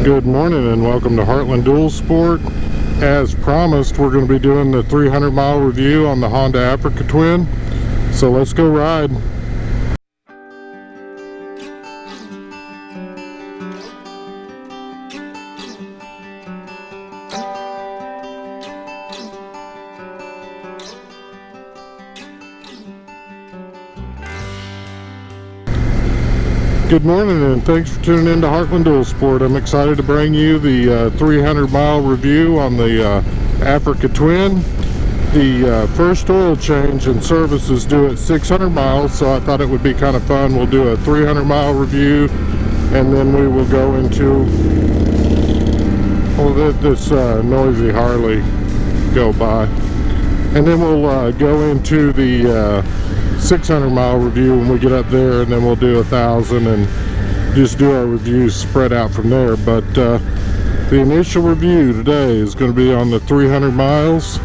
Good morning and welcome to Heartland Dual Sport. As promised, we're going to be doing the 300-mile review on the Honda Africa Twin. So let's go ride. Good morning and thanks for tuning in to Heartland Dual Sport. I'm excited to bring you the 300-mile review on the Africa Twin. The first oil change and service is due at 600 miles, so I thought it would be kind of fun. We'll do a 300-mile review and then we will go into this noisy Harley go by. And then we'll go into the 600-mile review when we get up there, and then we'll do 1,000 and just do our reviews spread out from there. But the initial review today is going to be on the 300 miles,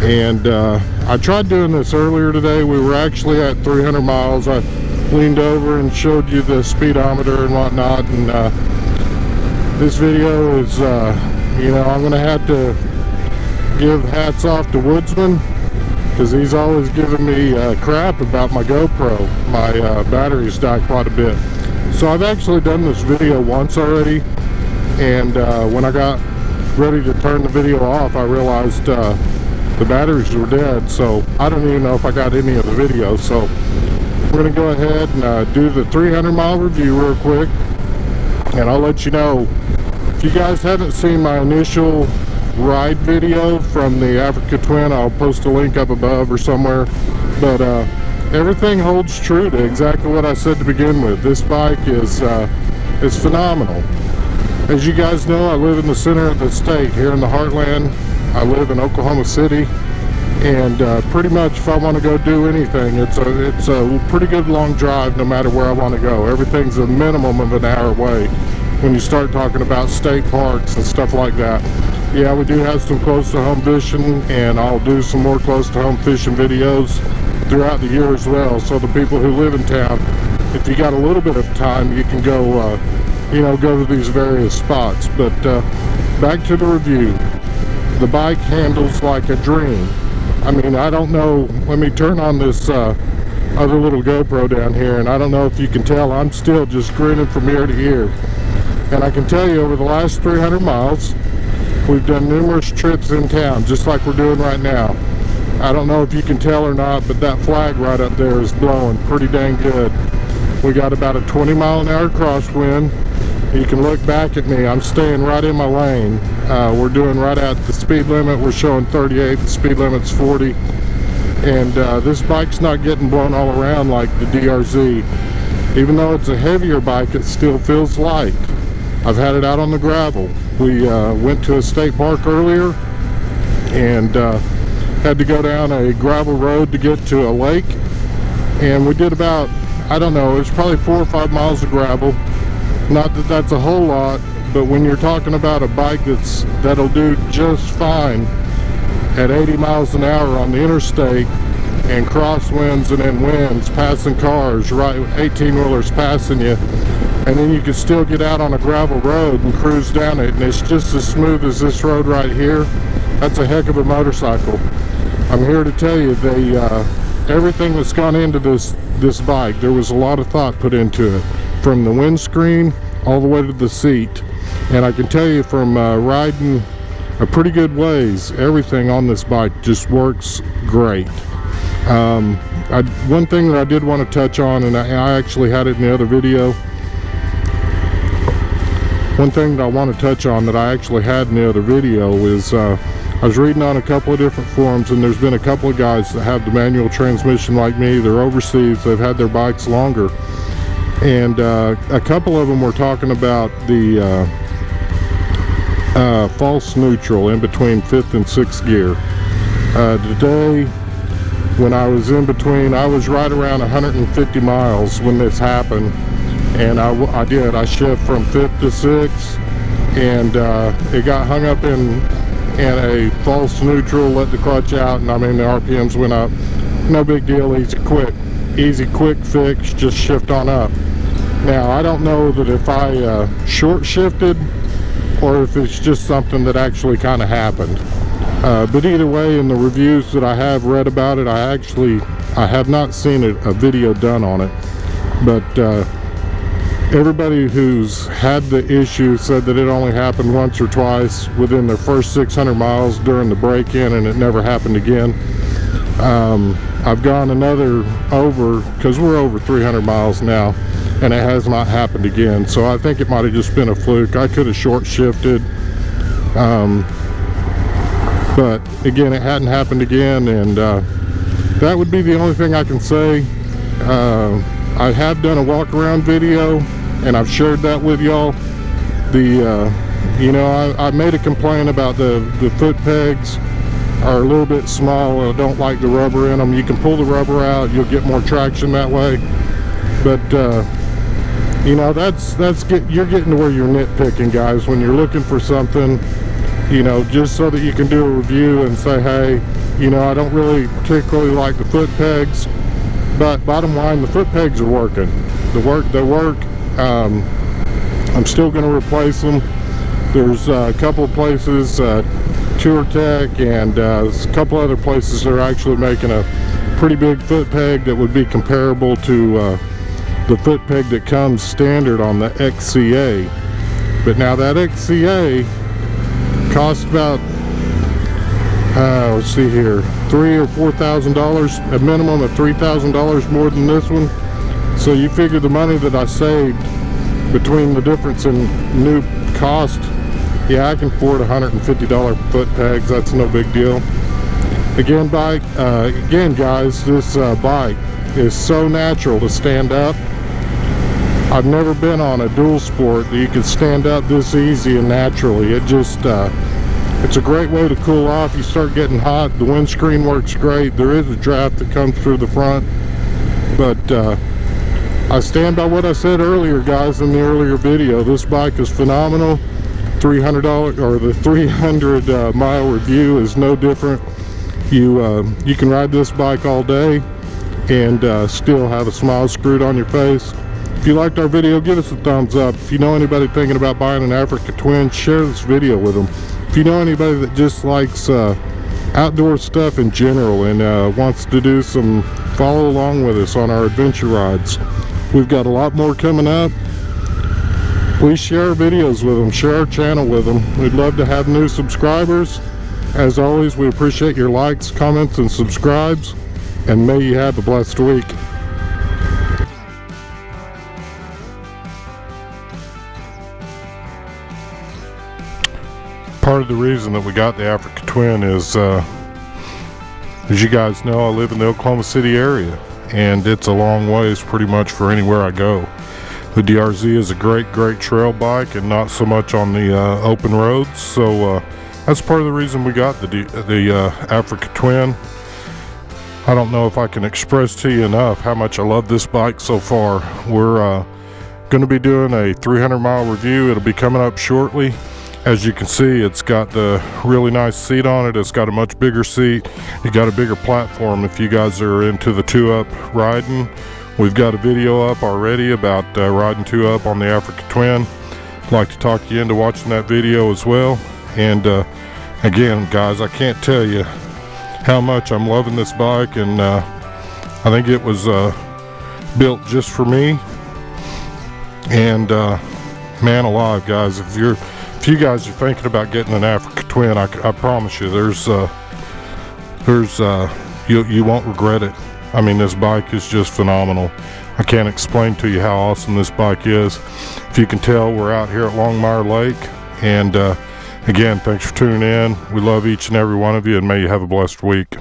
and I tried doing this earlier today. We were actually at 300 miles. I leaned over and showed you the speedometer and whatnot, and this video is you know, I'm going to have to give hats off to Woodsman, because he's always giving me crap about my GoPro. My batteries die quite a bit. So I've actually done this video once already, and when I got ready to turn the video off, I realized the batteries were dead, so I don't even know if I got any of the video. So we're going to go ahead and do the 300-mile review real quick, and I'll let you know. If you guys haven't seen my initial ride video from the Africa Twin, I'll post a link up above or somewhere, but everything holds true to exactly what I said to begin with. This bike is phenomenal. As you guys know, I live in the center of the state here in the Heartland. I live in Oklahoma City, and pretty much if I want to go do anything, it's a pretty good long drive no matter where I want to go. Everything's a minimum of an hour away when you start talking about state parks and stuff like that. Yeah, we do have some close to home fishing, and I'll do some more close to home fishing videos throughout the year as well. So the people who live in town, if you got a little bit of time, you can go, you know, go to these various spots. But back to the review. The bike handles like a dream. I mean, I don't know. Let me turn on this other little GoPro down here, and I don't know if you can tell, I'm still just grinning from ear to ear. And I can tell you, over the last 300 miles, we've done numerous trips in town, just like we're doing right now. I don't know if you can tell or not, but that flag right up there is blowing pretty dang good. We got about a 20-mile-an-hour crosswind. You can look back at me. I'm staying right in my lane. We're doing right at the speed limit. We're showing 38. The speed limit's 40. And this bike's not getting blown all around like the DRZ. Even though it's a heavier bike, it still feels light. I've had it out on the gravel. We went to a state park earlier and had to go down a gravel road to get to a lake, and we did about, I don't know, it's probably 4 or 5 miles of gravel. Not that that's a whole lot, but when you're talking about a bike that'll do just fine at 80 miles an hour on the interstate, and crosswinds and then winds, passing cars, right, 18-wheelers passing you, and then you can still get out on a gravel road and cruise down it, and it's just as smooth as this road right here. That's a heck of a motorcycle. I'm here to tell you, everything that's gone into this bike, there was a lot of thought put into it, from the windscreen all the way to the seat. And I can tell you, from riding a pretty good ways, everything on this bike just works great. One thing that I did want to touch on, and I actually had it in the other video. One thing that I want to touch on that I actually had in the other video is I was reading on a couple of different forums, and there's been a couple of guys that have the manual transmission like me. They're overseas. They've had their bikes longer. And a couple of them were talking about the false neutral in between 5th and 6th gear. Today, when I was in between, I was right around 150 miles when this happened. And I shift from 5th to 6th, and it got hung up in a false neutral, let the clutch out, and I mean the RPMs went up. No big deal, easy quick fix, just shift on up. Now I don't know that if I short shifted or if it's just something that actually kind of happened, but either way, in the reviews that I have read about it, I have not seen a video done on it, but everybody who's had the issue said that it only happened once or twice within their first 600 miles during the break-in, and it never happened again. I've gone another because we're over 300 miles now, and it has not happened again. So I think it might have just been a fluke. I could have short shifted, but again, it hadn't happened again, and that would be the only thing I can say. I have done a walk around video, and I've shared that with y'all. I made a complaint about the foot pegs are a little bit small. I don't like the rubber in them. You can pull the rubber out, you'll get more traction that way, but you're getting to where you're nitpicking, guys, when you're looking for something, just so that you can do a review and say, hey, I don't really particularly like the foot pegs, but bottom line, the foot pegs are working. They work. I'm still going to replace them. There's a couple of places, Tour Tech, and a couple other places that are actually making a pretty big foot peg that would be comparable to the foot peg that comes standard on the XCA. But now that XCA costs about let's see here, $3,000 or $4,000, a minimum of $3,000 more than this one. So you figure the money that I saved between the difference in new cost, yeah, I can afford $150 foot pegs. That's no big deal. Again, guys, this bike is so natural to stand up. I've never been on a dual sport that you can stand up this easy and naturally. It just it's a great way to cool off. You start getting hot, the windscreen works great. There is a draft that comes through the front, but I stand by what I said earlier, guys, in the earlier video. This bike is phenomenal. $300 or the 300 mile review is no different. You can ride this bike all day and still have a smile screwed on your face. If you liked our video, give us a thumbs up. If you know anybody thinking about buying an Africa Twin, share this video with them. If you know anybody that just likes outdoor stuff in general and wants to do some follow along with us on our adventure rides, we've got a lot more coming up. Please share our videos with them, share our channel with them. We'd love to have new subscribers. As always, we appreciate your likes, comments, and subscribes, and may you have a blessed week. Part of the reason that we got the Africa Twin is, as you guys know, I live in the Oklahoma City area, and it's a long ways pretty much for anywhere I go. The DRZ is a great trail bike and not so much on the open roads, so that's part of the reason we got the Africa Twin. I don't know if I can express to you enough how much I love this bike so far. We're going to be doing a 300 mile review. It'll be coming up shortly. As you can see, it's got the really nice seat on it. It's got a much bigger seat. You got a bigger platform if you guys are into the 2-up riding. We've got a video up already about riding 2-up on the Africa Twin. I'd like to talk you into watching that video as well. And again, guys, I can't tell you how much I'm loving this bike, and I think it was built just for me. And man alive, guys, if you guys are thinking about getting an Africa Twin, I promise you, you won't regret it. I mean, this bike is just phenomenal. I can't explain to you how awesome this bike is. If you can tell, we're out here at Longmire Lake, and again, thanks for tuning in. We love each and every one of you, and may you have a blessed week.